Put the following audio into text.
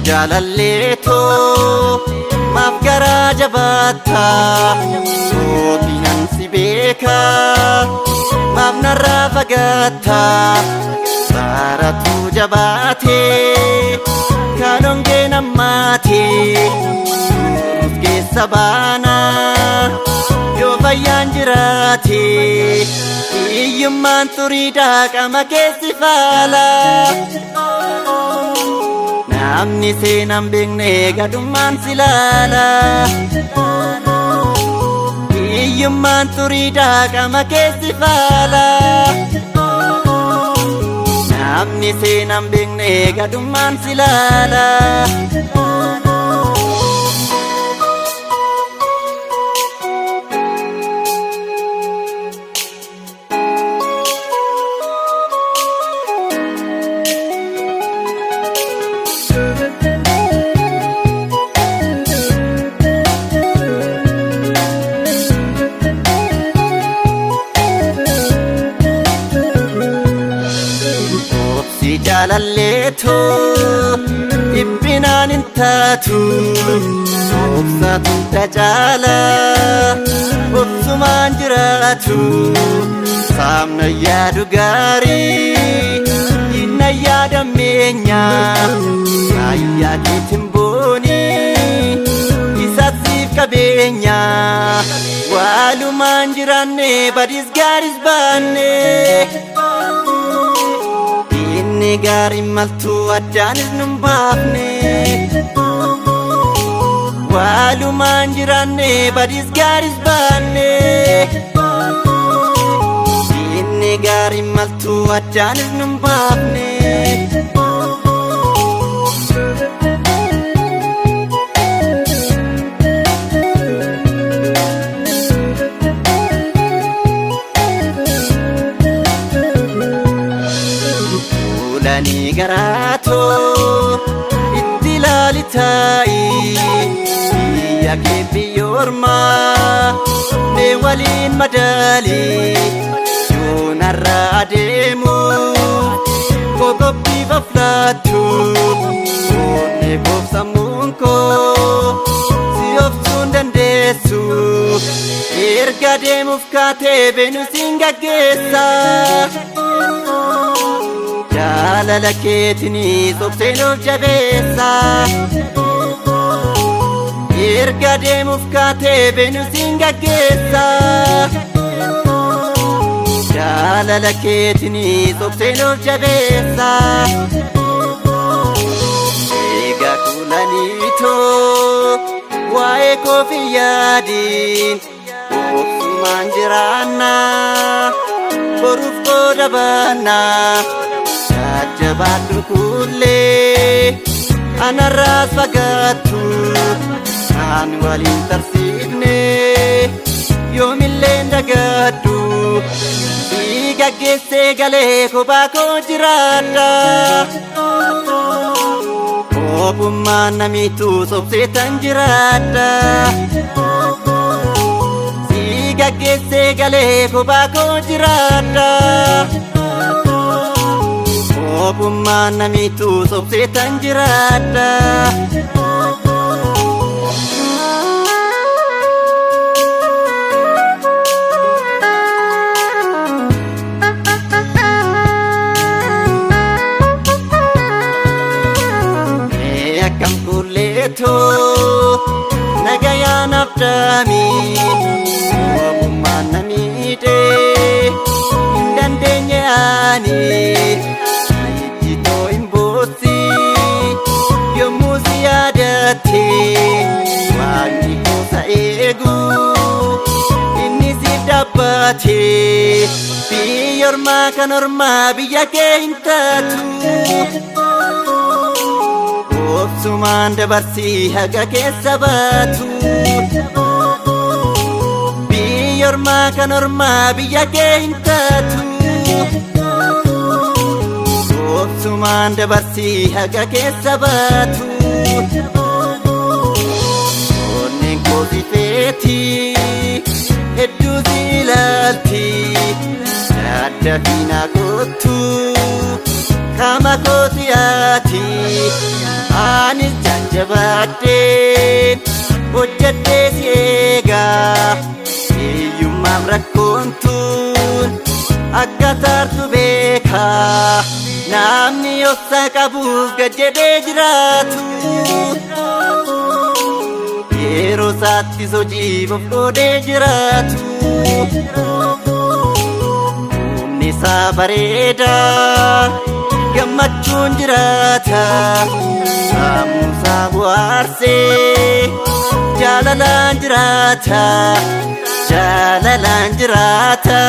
jaalalleeto maaf garaa jabaata oofinan si beeka maaf narraa fagaata saaratu jabaate kan hongeen ammaate durus keessa baana yoo fayyaan jiraate hiyyummaan xuriidhaa qama keessi faala namni seenan beekne gadummaan si laala hiyyummaan xuriidhaa qama keessi faala namni seenan beekne gadummaan si laala jaalalleeto dhibbinaan hin taatu obsatu dajaala obsumaan jiraatu saamna yaadu gaarii inna yaada meenya ayyaa keetin booni isaasiif qabeenya waalumaan jiraanne badis gaaris baanne gaarii maltuu addaanis nun baafne waalumaan jiraanne badis gaaris baanne inni gaarii maltuu addaanis nun baafne Lani garato itti laalitai biyya kee biyyoorma mee waliin madaali yoo narra adeemu qoqobbiif aflaattu onnee koof sammuun koo si obsuun dandeessu erga deemuuf kaatee beenusiin gaggeessa jaalala keetini sobseenuuf jabeessa erga deemuuf kaatee beenusiin gaggeessa jaalala keetini sobseenuuf jabeessa eega kulaniitoo waa'ee koofi yaadiin obsumaan jiraanna boruuf qooda baanna jabaadhu kullee anarraas fagaattu aan waliin tarsiifne yoomilleen dagaaddu si gaggeessee galee kophaa koo jiraadha obummaan namiitu sobseetan jiraadha si gaggeessee galee kophaa koo jiraadha obummaan namiitu sobseetan jiraadha akkam kulleeto nagayaan abdaami obummaan namiidhe hin dandeenye ani Wani kosa egu inni siif dhabbate biyyoormaa kan ormaa biyya kee hin taatu obsumaan dabarsii haga keessa baatu biyyoormaa kan ormaa biyya kee hin taatu obsumaan dabarsii haga keessa baatu Kosifeti hedduu si ilaalti adda fiina kottu dirqama kooti ati anis jajjabaadheen hojjedhee si eegaa hiyyummaaf rakkoon tun akka taartu beekaa namni obsa qabuuf gad jedhee jiraatu yeroo isaatti hojiif of godhee jiraatu humni isaa bareedaa gammachuun jiraata sammuusaa bohaarsee jaalalaan jiraata jaalalaan jiraata.